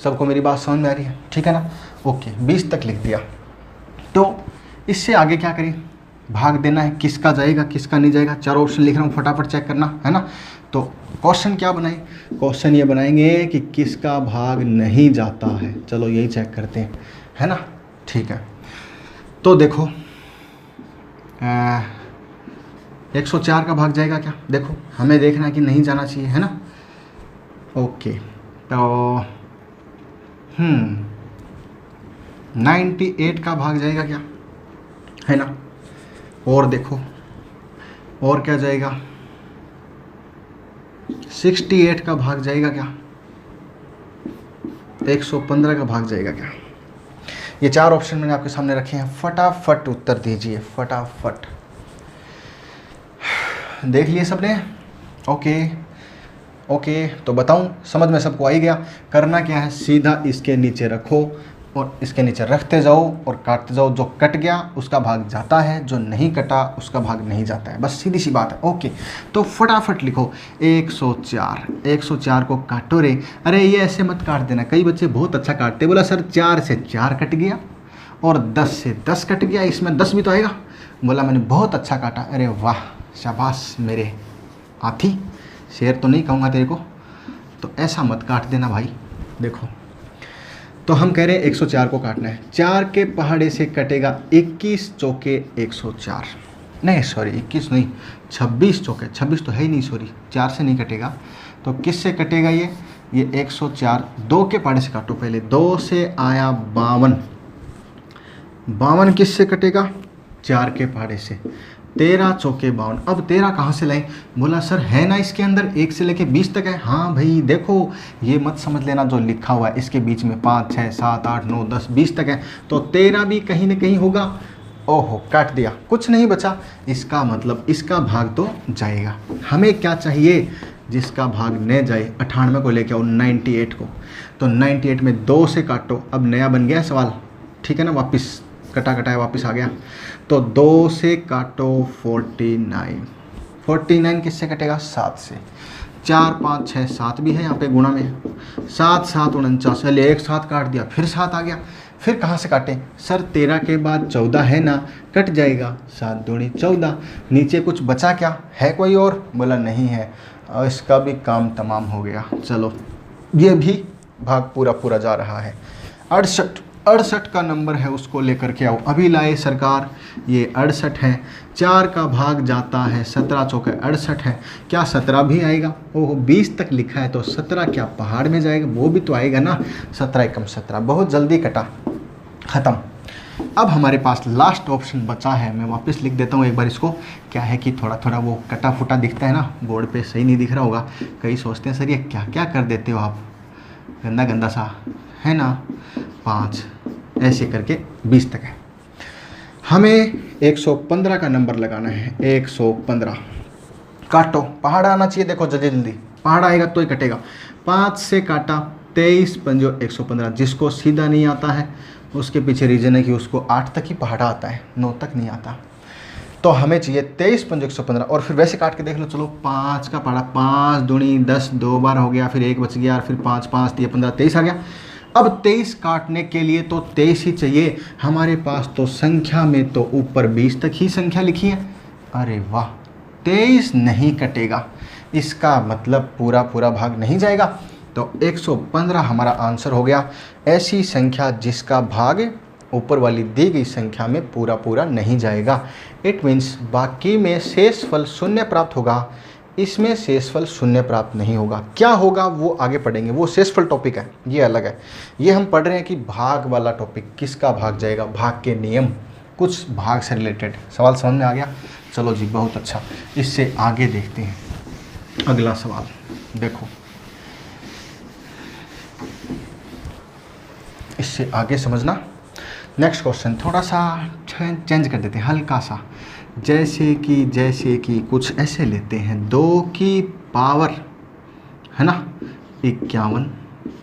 सबको मेरी बात समझ में आ रही है, ठीक है ना, ओके 20 तक लिख दिया। तो इससे आगे क्या करें, भाग देना है, किसका जाएगा किसका नहीं जाएगा। 4 ऑप्शन लिख रहा हूँ, फटाफट चेक करना, है ना। तो क्वेश्चन क्या बनाए, क्वेश्चन ये बनाएंगे कि किसका भाग नहीं जाता है, चलो यही चेक करते हैं, है ना, ठीक है। तो देखो 104 का भाग जाएगा क्या, देखो हमें देखना है कि नहीं जाना चाहिए, है ना, ओके। तो 98 का भाग जाएगा क्या, है ना। और देखो और क्या जाएगा, 68 का भाग जाएगा क्या, 115 का भाग जाएगा क्या। ये 4 ऑप्शन मैंने आपके सामने रखे हैं, फटाफट उत्तर दीजिए, फटाफट। देख लिए सबने, ओके ओके। तो बताऊं, समझ में सबको आ ही गया। करना क्या है, सीधा इसके नीचे रखो, और इसके नीचे रखते जाओ और काटते जाओ। जो कट गया उसका भाग जाता है, जो नहीं कटा उसका भाग नहीं जाता है। बस सीधी सी बात है। ओके, तो फटाफट लिखो 104। 104 को काटो रे। अरे ये ऐसे मत काट देना, कई बच्चे बहुत अच्छा काटते। बोला सर 4 से 4 कट गया और 10 से 10 कट गया, इसमें 10 भी तो आएगा। बोला मैंने बहुत अच्छा काटा। अरे वाह, शाबाश मेरे हाथी, शेर तो नहीं कहूँगा तेरे को। तो ऐसा मत काट देना भाई। देखो, तो हम कह रहे हैं 104 को काटना है। 4 के पहाड़े से कटेगा 21 चौके 104, नहीं सॉरी 21 नहीं, 26 चौके। 26 तो है ही नहीं, सॉरी 4 से नहीं कटेगा। तो किस से कटेगा ये 104? 2 के पहाड़े से काटो पहले। 2 से आया 52, 52 किस से कटेगा? 4 के पहाड़े से। 13 चौके 52। अब 13 कहाँ से लाएं? बोला सर है ना इसके अंदर 1 से लेके 20 तक है। हाँ भाई देखो, ये मत समझ लेना जो लिखा हुआ है इसके बीच में 5 6 7 8 9 10 20 तक है, तो 13 भी कहीं ना कहीं होगा। ओहो, काट दिया, कुछ नहीं बचा। इसका मतलब इसका भाग तो जाएगा। हमें क्या चाहिए? जिसका भाग न जाए। 98 को लेके आओ 98 को, तो 98 में 2 से काटो। अब नया बन गया सवाल, ठीक है ना, वापस कटा कटाया वापस आ गया। तो 2 से काटो 49। 49 किससे कटेगा? 7 से। 4 5 6 7 भी है यहाँ पे गुणा में। 7 7 49, चलिए एक साथ काट दिया, फिर 7 आ गया। फिर कहाँ से काटें? सर 13 के बाद 14 है ना, कट जाएगा। 7 दूनी 14। नीचे कुछ बचा क्या है? कोई और? बोला नहीं है। और इसका भी काम तमाम हो गया। चलो ये भी भाग पूरा पूरा जा रहा है। 68 का नंबर है, उसको लेकर के आओ। अभी लाए सरकार, ये 68 है। 4 का भाग जाता है 17 चौके 68 है। क्या 17 भी आएगा? ओहो, 20 तक लिखा है तो 17 क्या पहाड़ में जाएगा? वो भी तो आएगा ना। 17 एकम 17, बहुत जल्दी कटा, ख़त्म। अब हमारे पास लास्ट ऑप्शन बचा है। मैं वापस लिख देता हूँ एक बार इसको। क्या है कि थोड़ा थोड़ा वो कटा फुटा दिखता है ना, बोर्ड पे सही नहीं दिख रहा होगा। कई सोचते हैं सर ये क्या क्या कर देते हो आप, गंदा गंदा सा है ना। 5 ऐसे करके 20 तक है। हमें 115 का नंबर लगाना है। 115 काटो, पहाड़ आना चाहिए। देखो जल्दी जल्दी पहाड़ आएगा तो ही कटेगा। 5 से काटा, 23 पंजो 115। जिसको सीधा नहीं आता है उसके पीछे रीज़न है कि उसको 8 तक ही पहाड़ा आता है, 9 तक नहीं आता। तो हमें चाहिए 23 पंजो 115। और फिर वैसे काट के देख लो। चलो 5 का पहाड़ा, 5 दूनी 10, 2 बार हो गया, फिर 1 बच गया, फिर 5 5 3 15 23 आ गया। अब 23 काटने के लिए तो 23 ही चाहिए। हमारे पास तो संख्या में तो ऊपर 20 तक ही संख्या लिखी है। अरे वाह, 23 नहीं कटेगा, इसका मतलब पूरा पूरा भाग नहीं जाएगा। तो 115 हमारा आंसर हो गया। ऐसी संख्या जिसका भाग ऊपर वाली दी गई संख्या में पूरा पूरा नहीं जाएगा। इट मीन्स बाकी में शेषफल 0 प्राप्त होगा, इसमें शेषफल 0 प्राप्त नहीं होगा। क्या होगा वो आगे पढ़ेंगे, वो शेषफल टॉपिक है, ये अलग है। ये हम पढ़ रहे हैं कि भाग वाला टॉपिक, किसका भाग जाएगा, भाग के नियम, कुछ भाग से रिलेटेड सवाल समझ में आ गया। चलो जी, बहुत अच्छा। इससे आगे देखते हैं अगला सवाल। देखो इससे आगे समझना। नेक्स्ट क्वेश्चन थोड़ा सा चेंज कर देते हैं, हल्का सा। जैसे कि कुछ ऐसे लेते हैं। 2 की पावर है ना 51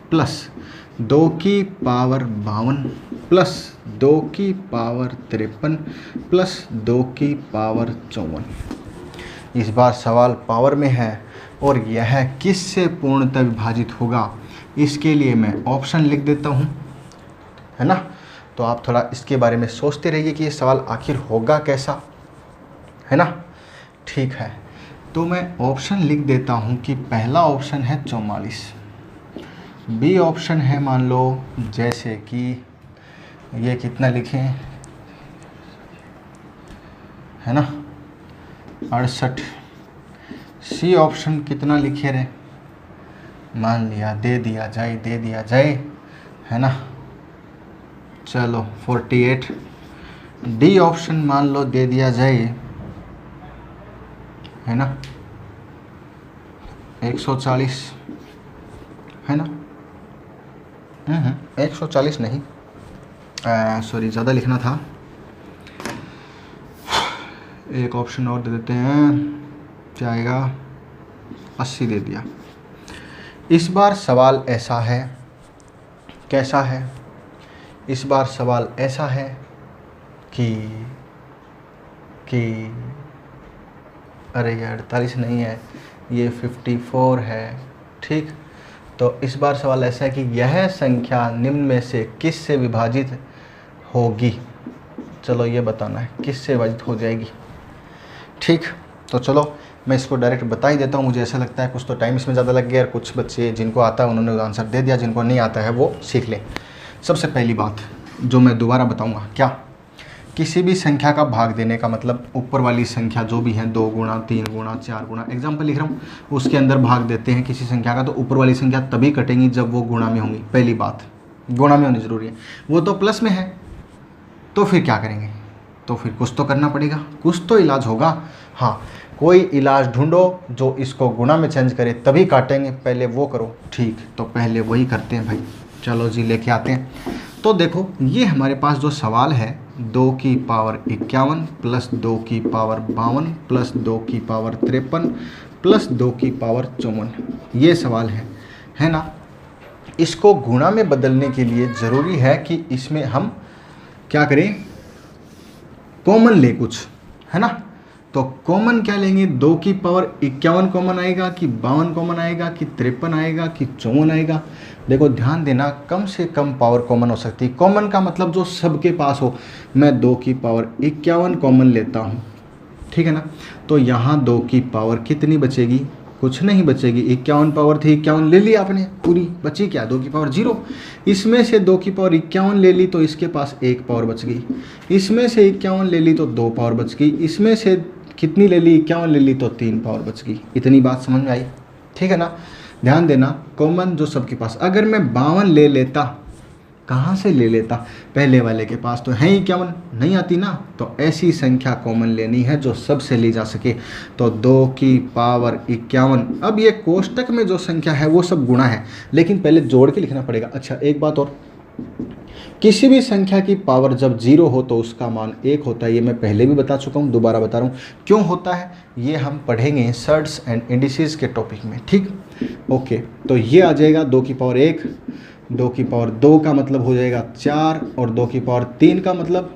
प्लस 2 की पावर 52 प्लस 2 की पावर 53 प्लस 2 की पावर 54। इस बार सवाल पावर में है और यह किस से पूर्णतः विभाजित होगा, इसके लिए मैं ऑप्शन लिख देता हूँ, है ना। तो आप थोड़ा इसके बारे में सोचते रहिए कि ये सवाल आखिर होगा कैसा, है ना। ठीक है, तो मैं ऑप्शन लिख देता हूँ कि पहला ऑप्शन है 44, बी ऑप्शन है मान लो जैसे कि ये कितना लिखें, है ना 68, सी ऑप्शन कितना लिखे रे, मान लिया दे दिया जाए, है ना। चलो 48, डी ऑप्शन मान लो दे दिया जाए, है ना 140, है ना 140 नहीं, सॉरी ज़्यादा लिखना था। एक ऑप्शन और दे देते हैं, क्या आएगा 80 दे दिया। इस बार सवाल ऐसा है, कैसा है इस बार सवाल ऐसा है कि अरे ये 48 नहीं है, ये 54 है। ठीक, तो इस बार सवाल ऐसा है कि यह संख्या निम्न में से किस से विभाजित होगी। चलो ये बताना है किस से विभाजित हो जाएगी। ठीक, तो चलो मैं इसको डायरेक्ट बता ही देता हूँ। मुझे ऐसा लगता है कुछ तो टाइम इसमें ज़्यादा लग गया और कुछ बच्चे जिनको आता है उन्होंने आंसर दे दिया, जिनको नहीं आता है वो सीख लें। सबसे पहली बात जो मैं दोबारा बताऊँगा, क्या किसी भी संख्या का भाग देने का मतलब ऊपर वाली संख्या जो भी है 2 गुणा 3 गुणा 4 गुणा, एग्जाम्पल लिख रहा हूँ, उसके अंदर भाग देते हैं किसी संख्या का, तो ऊपर वाली संख्या तभी कटेंगी जब वो गुणा में होंगी। पहली बात गुणा में होनी ज़रूरी है। वो तो प्लस में है तो फिर क्या करेंगे, तो फिर कुछ तो करना पड़ेगा, कुछ तो इलाज होगा। हाँ, कोई इलाज ढूंढो जो इसको गुणा में चेंज करे तभी काटेंगे, पहले वो करो। ठीक, तो पहले वही करते हैं भाई। चलो जी लेके आते हैं। तो देखो ये हमारे पास जो सवाल है 2 की पावर 51 प्लस 2 की पावर 52 प्लस 2 की पावर 53 प्लस 2 की पावर 54, ये सवाल है ना। इसको गुणा में बदलने के लिए ज़रूरी है कि इसमें हम क्या करें, कॉमन ले कुछ, है ना। तो कॉमन क्या लेंगे, 2 की पावर 51 कॉमन आएगा कि 52 कॉमन आएगा कि 53 आएगा कि 54 आएगा। देखो ध्यान देना, कम से कम पावर कॉमन हो सकती है। कॉमन का मतलब जो सबके पास हो। मैं 2 की पावर 51 कॉमन लेता हूँ, ठीक है ना। तो यहाँ 2 की पावर कितनी बचेगी, कुछ नहीं बचेगी। 51 पावर थी, 51 ले ली आपने, पूरी बची क्या, 2 की पावर 0। इसमें से 2 की पावर 51 ले ली तो इसके पास 1 पावर बच गई। इसमें से 51 ले ली तो 2 पावर बच गई। इसमें से कितनी ले ली, 51 ले ली तो 3 पावर बच गई। इतनी बात समझ में आई, ठीक है ना। ध्यान देना, कॉमन जो सबके पास, अगर मैं 52 ले लेता, कहाँ से ले लेता, पहले वाले के पास तो है 51, नहीं आती ना। तो ऐसी संख्या कॉमन लेनी है जो सबसे ली जा सके। तो 2 की पावर 51, अब ये कोष्टक में जो संख्या है वो सब गुणा है, लेकिन पहले जोड़ के लिखना पड़ेगा। अच्छा एक बात और, किसी भी संख्या की पावर जब 0 हो तो उसका मान 1 होता है। ये मैं पहले भी बता चुका हूँ, दोबारा बता रहा हूँ क्यों होता है, ये हम पढ़ेंगे सर्ट्स एंड इंडिसेस के टॉपिक में। ठीक, ओके। तो ये आ जाएगा 2 की पावर 1, 2 की पावर 2 का मतलब हो जाएगा 4, और 2 की पावर 3 का मतलब,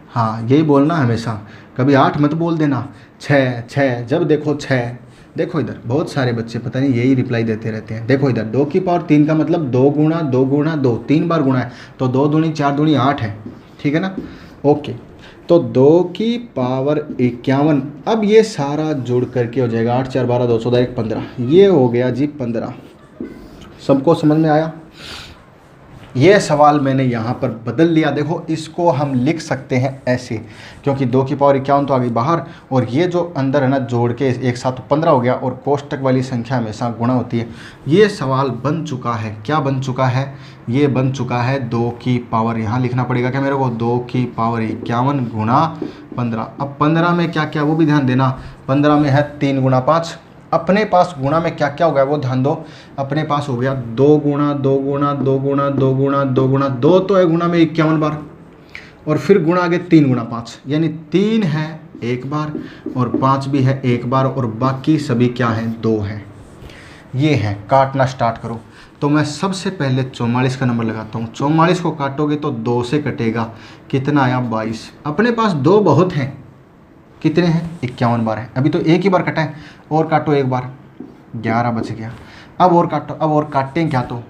हाँ यही बोलना हमेशा, कभी 8 मत बोल देना। 6 जब देखो 6, देखो इधर बहुत सारे बच्चे पता नहीं यही रिप्लाई देते रहते हैं। देखो इधर 2 की पावर 3 का मतलब 2 गुणा 2 गुणा 2, 3 बार गुणा है, तो 2 दूनी 4 दूनी 8 है, ठीक है ना। ओके, तो 2 की पावर 51, अब ये सारा जुड़ करके हो जाएगा 8 4 12 2 14 1 15, ये हो गया जी 15। सबको समझ में आया। ये सवाल मैंने यहाँ पर बदल लिया। देखो इसको हम लिख सकते हैं ऐसे, क्योंकि 2 की पावर 51 तो आ गई बाहर, और ये जो अंदर है ना जोड़ के एक साथ 15 हो गया, और कोष्टक वाली संख्या हमेशा गुणा होती है। ये सवाल बन चुका है, क्या बन चुका है, ये बन चुका है 2 की पावर, यहाँ लिखना पड़ेगा क्या मेरे को, 2 की पावर 51 गुणा 15। अब 15 में क्या क्या वो भी ध्यान देना, 15 में है 3 गुणा 5। अपने पास गुणा में क्या क्या हो गया वो ध्यान दो। अपने पास हो गया 2 गुणा 2 गुणा 2 गुणा 2 गुणा 2 गुणा 2, तो है गुणा में 51 बार, और फिर गुणा आगे 3 गुणा 5, यानी 3 है 1 बार और 5 भी है 1 बार, और बाकी सभी क्या हैं, 2 हैं। ये है, काटना स्टार्ट करो। तो मैं सबसे पहले 44 का नंबर लगाता हूँ। 44 को काटोगे तो 2 से कटेगा, कितना आया 22। अपने पास 2 बहुत हैं, कितने हैं 51 बार है, अभी तो एक ही बार कटा है, और काटो एक बार 11 बच गया। अब और काटो, अब और काटें क्या, तो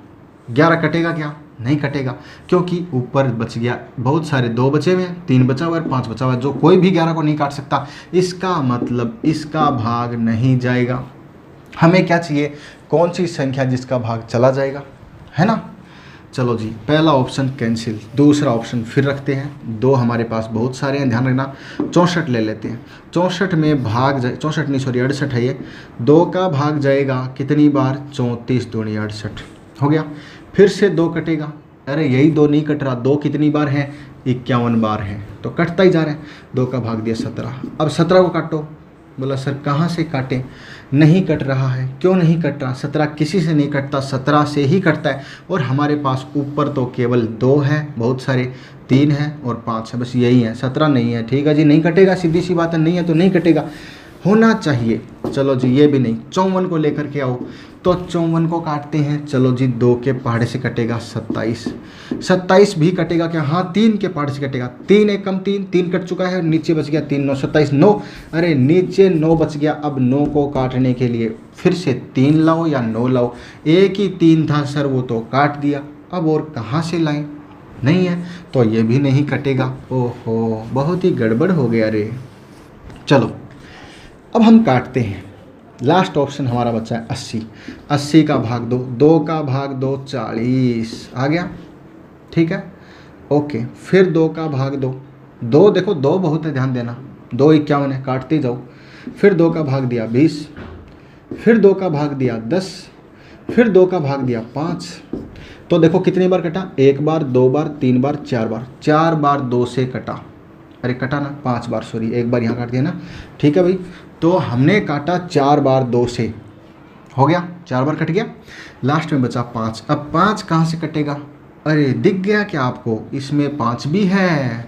11 कटेगा क्या, नहीं कटेगा, क्योंकि ऊपर बच गया बहुत सारे, 2 बचे हुए हैं, 3 बचा हुआ है, 5 बचा हुआ है, जो कोई भी 11 को नहीं काट सकता। इसका मतलब इसका भाग नहीं जाएगा। हमें क्या चाहिए, कौन सी संख्या जिसका भाग चला जाएगा, है ना। चलो जी, पहला ऑप्शन कैंसिल, दूसरा ऑप्शन फिर रखते हैं। 2 हमारे पास बहुत सारे हैं, ध्यान रखना। 64 ले लेते हैं। 64 में भाग जाए, 64 नहीं सॉरी 68 है ये, 2 का भाग जाएगा कितनी बार, 34 दूनी 68 हो गया। फिर से 2 कटेगा, अरे यही 2 नहीं कट रहा, 2 कितनी बार है, 51 बार है, तो कटता ही जा रहा है। 2 का भाग दिया 17, अब 17 को काटो। बोला सर कहाँ से काटें, नहीं कट रहा है, क्यों नहीं कट रहा, 17 किसी से नहीं कटता, 17 से ही कटता है। और हमारे पास ऊपर तो केवल 2 है, बहुत सारे 3 है और 5 है, बस यही है, 17 नहीं है। ठीक है जी, नहीं कटेगा, सीधी सी बात है, नहीं है तो नहीं कटेगा। होना चाहिए। चलो जी ये भी नहीं, 54 को लेकर के आओ, तो 54 को काटते हैं। चलो जी 2 के पहाड़े से कटेगा 27, 27 भी कटेगा क्या? हाँ 3 के पहाड़े से कटेगा। 3 एक कम 3, 3 कट चुका है, नीचे बच गया 3 9 27 9। अरे नीचे 9 बच गया। अब 9 को काटने के लिए फिर से 3 लाओ या 9 लाओ। एक ही 3 था सर, वो तो काट दिया, अब और कहाँ से लाएं? नहीं है तो ये भी नहीं कटेगा। ओहो बहुत ही गड़बड़ हो गया रे। चलो अब हम काटते हैं। लास्ट ऑप्शन हमारा बचा है 80। 80 का भाग दो, 2 का भाग दो 40 आ गया, ठीक है ओके। फिर 2 का भाग दो, 2 देखो 2 बहुत है, ध्यान देना, 2 51 है, काटते जाओ। फिर 2 का भाग दिया 20, फिर 2 का भाग दिया 10, फिर 2 का भाग दिया 5। तो देखो कितनी बार कटा? 1 बार, 2 बार, 3 बार, 4 बार। 4 बार 2 से कटा, अरे कटा ना, 5 बार, सॉरी 1 बार यहाँ काट दिया ना, ठीक है भाई। तो हमने काटा 4 बार 2 से, हो गया 4 बार कट गया, लास्ट में बचा 5। अब 5 कहाँ से कटेगा? अरे दिख गया क्या आपको? इसमें 5 भी है,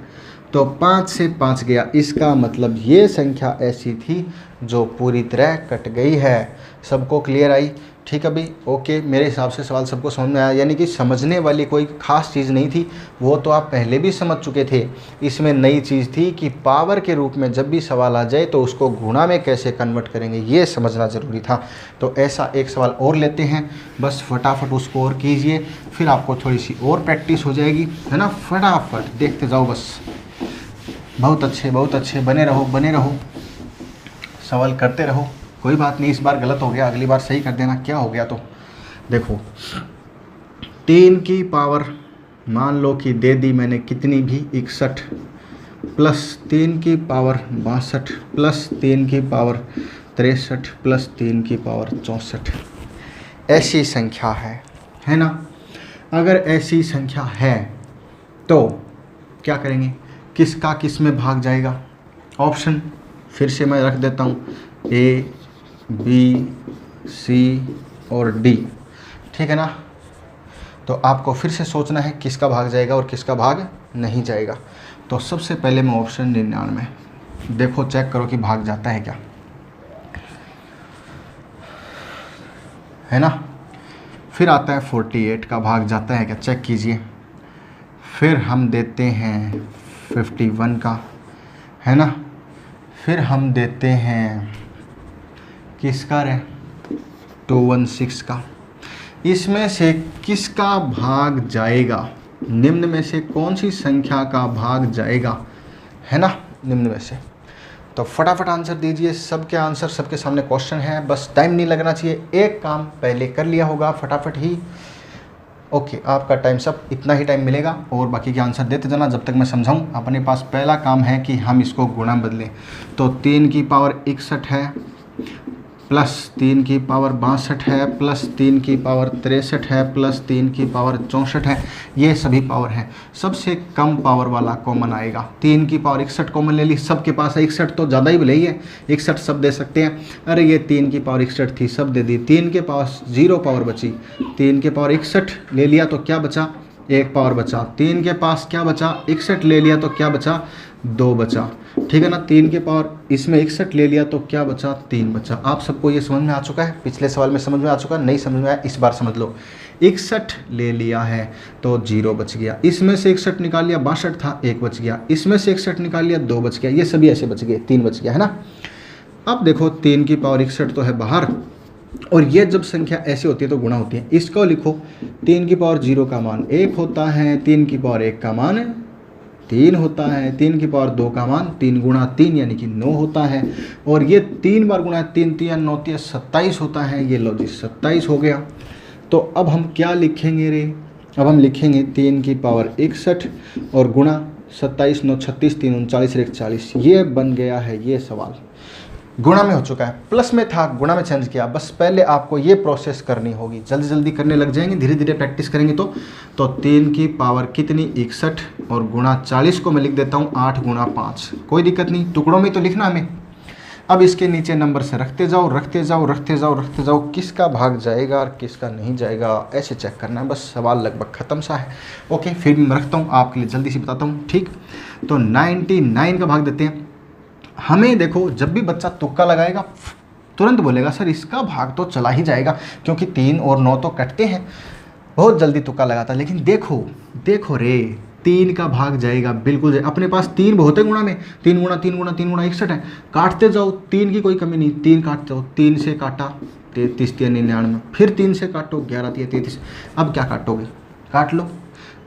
तो 5 से 5 गया। इसका मतलब ये संख्या ऐसी थी जो पूरी तरह कट गई है। सबको क्लियर आई? ठीक है भाई ओके। मेरे हिसाब से सवाल सबको समझ में आया, यानी कि समझने वाली कोई ख़ास चीज़ नहीं थी, वो तो आप पहले भी समझ चुके थे। इसमें नई चीज़ थी कि पावर के रूप में जब भी सवाल आ जाए तो उसको गुणा में कैसे कन्वर्ट करेंगे, ये समझना ज़रूरी था। तो ऐसा एक सवाल और लेते हैं, बस फटाफट उसको और कीजिए, फिर आपको थोड़ी सी और प्रैक्टिस हो जाएगी, है ना। फटाफट देखते जाओ बस। बहुत अच्छे, बने रहो, सवाल करते रहो। कोई बात नहीं, इस बार गलत हो गया, अगली बार सही कर देना। क्या हो गया? तो देखो 3 की पावर मान लो कि दे दी मैंने कितनी भी 61, प्लस 3 की पावर 62, प्लस 3 की पावर 63, प्लस 3 की पावर 64। ऐसी संख्या है ना। अगर ऐसी संख्या है तो क्या करेंगे? किसका किस में भाग जाएगा? ऑप्शन फिर से मैं रख देता हूँ, A B C और D, ठीक है ना। तो आपको फिर से सोचना है किसका भाग जाएगा और किसका भाग नहीं जाएगा। तो सबसे पहले मैं ऑप्शन 99, देखो चेक करो कि भाग जाता है क्या, है ना। फिर आता है 48 का भाग जाता है क्या, चेक कीजिए। फिर हम देते हैं 51 का, है ना। फिर हम देते हैं किसका रे, 216 का। इसमें से किसका भाग जाएगा? निम्न में से कौन सी संख्या का भाग जाएगा, है ना, निम्न में से। तो फटाफट आंसर दीजिए। सबके आंसर सबके सामने क्वेश्चन है, बस टाइम नहीं लगना चाहिए। एक काम पहले कर लिया होगा फटाफट ही। ओके आपका टाइम सब इतना ही टाइम मिलेगा और बाकी के आंसर देते जाना जब तक मैं समझाऊं। अपने पास पहला काम है कि हम इसको गुणा बदलें। तो 3 की पावर 61 है, प्लस 3 की पावर 62 है, प्लस 3 की पावर 63 है, प्लस 3 की पावर 64 है। ये सभी पावर हैं। सबसे कम पावर वाला कॉमन आएगा। 3 की पावर 61 कॉमन ले ली, सबके पास है 61, तो ज़्यादा ही भले ही है, 61 सब दे सकते हैं। अरे ये 3 की पावर 61 थी, सब दे दी। 3 के पास 0 पावर बची, 3 के पावर 61 ले लिया तो क्या बचा, 1 पावर बचा। 3 के पास क्या बचा, 61 ले लिया तो क्या बचा, 2 बचा, ठीक है ना। 3 के पावर इसमें 61 ले लिया तो क्या बचा, 3 बचा। आप सबको ये समझ में आ चुका है? पिछले सवाल में समझ में आ चुका, नहीं समझ में आया इस बार समझ लो। 61 ले लिया है तो 0 बच गया, इसमें से 61 निकाल लिया, 62 था 1 बच गया, इसमें से 61 निकाल लिया 2 बच गया, ये सभी ऐसे बच गए, 3 बच गया, है ना। अब देखो 3 की पावर 61 तो है बाहर, और ये जब संख्या ऐसी होती है तो गुणा होती है। इसको लिखो, 3 की पावर 0 का मान 1 होता है, 3 की पावर 1 का मान 3 होता है, 3 की पावर 2 का मान 3 गुणा 3 यानी कि 9 होता है, और ये 3 बार गुणा 3 3 9 3 27 होता है। ये लो जी 27 हो गया। तो अब हम क्या लिखेंगे रे, अब हम लिखेंगे 3 की पावर 61 और गुणा 27 9 36 3 39 41। ये बन गया है ये सवाल। गुणा में हो चुका है, प्लस में था गुणा में चेंज किया। बस पहले आपको ये प्रोसेस करनी होगी, जल्दी जल्दी करने लग जाएंगे, धीरे धीरे प्रैक्टिस करेंगे। तो 3 की पावर कितनी 61 और गुणा 40 को मैं लिख देता हूँ 8 गुणा 5, कोई दिक्कत नहीं, टुकड़ों में तो लिखना हमें। अब इसके नीचे नंबर से रखते जाओ रखते जाओ रखते जाओ रखते जाओ, किसका भाग जाएगा और किसका नहीं जाएगा ऐसे चेक करना है। बस सवाल लगभग ख़त्म सा है। ओके फिर मैं रखता हूँ आपके लिए, जल्दी से बताता हूँ, ठीक। तो 99 का भाग देते हैं, हमें देखो, जब भी बच्चा तुक्का लगाएगा तुरंत बोलेगा सर इसका भाग तो चला ही जाएगा, क्योंकि 3 और 9 तो कटते हैं, बहुत जल्दी तुक्का लगाता है। लेकिन देखो देखो रे, 3 का भाग जाएगा बिल्कुल अपने पास 3 बहुत है गुणा में, 3 गुणा 3 गुणा 3 गुणा 61 है। काटते जाओ, 3 की कोई कमी नहीं, 3 काटते जाओ। 3 से काटा 33 3 99, फिर 3 से काटो 11 3 33। अब क्या काटोगे, काट लो,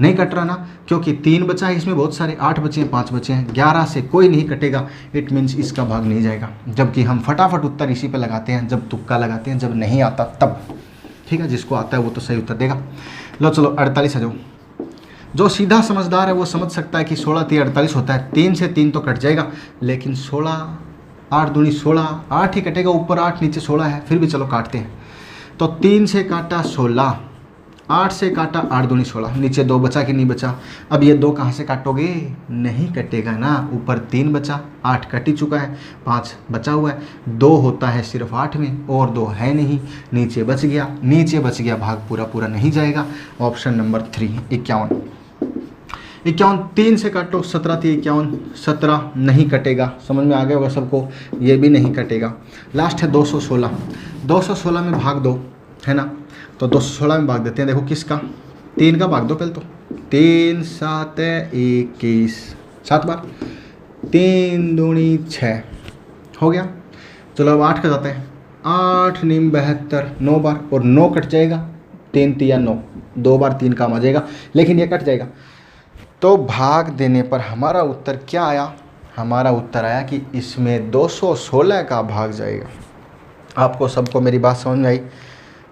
नहीं कट रहा ना, क्योंकि 3 बचा है, इसमें बहुत सारे 8 बचे हैं 5 बचे हैं, 11 से कोई नहीं कटेगा। इट मीन्स इसका भाग नहीं जाएगा। जबकि हम फटाफट उत्तर इसी पे लगाते हैं जब तुक्का लगाते हैं, जब नहीं आता तब। ठीक है, जिसको आता है वो तो सही उत्तर देगा। लो चलो 48 आ जाओ। जो सीधा समझदार है वो समझ सकता है कि 16 3 48 होता है। 3 से 3 तो कट जाएगा, लेकिन 16 8 दूनी 16, 8 ही कटेगा, ऊपर 8 नीचे 16 है, फिर भी चलो काटते हैं। तो 3 से काटा 16, 8 से काटा 8 दूनी 16, नीचे 2 बचा कि नहीं बचा। अब ये 2 कहाँ से काटोगे, नहीं कटेगा ना, ऊपर 3 बचा, 8 कट ही चुका है, 5 बचा हुआ है, 2 होता है सिर्फ 8 में, और 2 है नहीं, नीचे बच गया, नीचे बच गया, भाग पूरा पूरा नहीं जाएगा। Option number 3 51। 51 3 से काटो, 17 थी 51, 17 नहीं कटेगा, समझ में आ गया होगा सबको, ये भी नहीं कटेगा। लास्ट है 216, 216 में भाग दो, है ना, तो 216 में भाग देते हैं। देखो किसका, 3 का भाग दो पहले तो, 3 7 21, 7 बार, 3 दूनी 6 हो गया। चलो अब 8 का जाते हैं, 8 9 72, 9 बार, और 9 कट जाएगा, 3 3 9, 2 बार 3 काम आ जाएगा, लेकिन ये कट जाएगा। तो भाग देने पर हमारा उत्तर क्या आया, हमारा उत्तर आया कि इसमें 216 का भाग जाएगा। आपको सबको मेरी बात समझ में आई?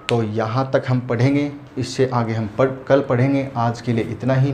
तो यहाँ तक हम पढ़ेंगे, इससे आगे हम कल पढ़ेंगे। आज के लिए इतना ही।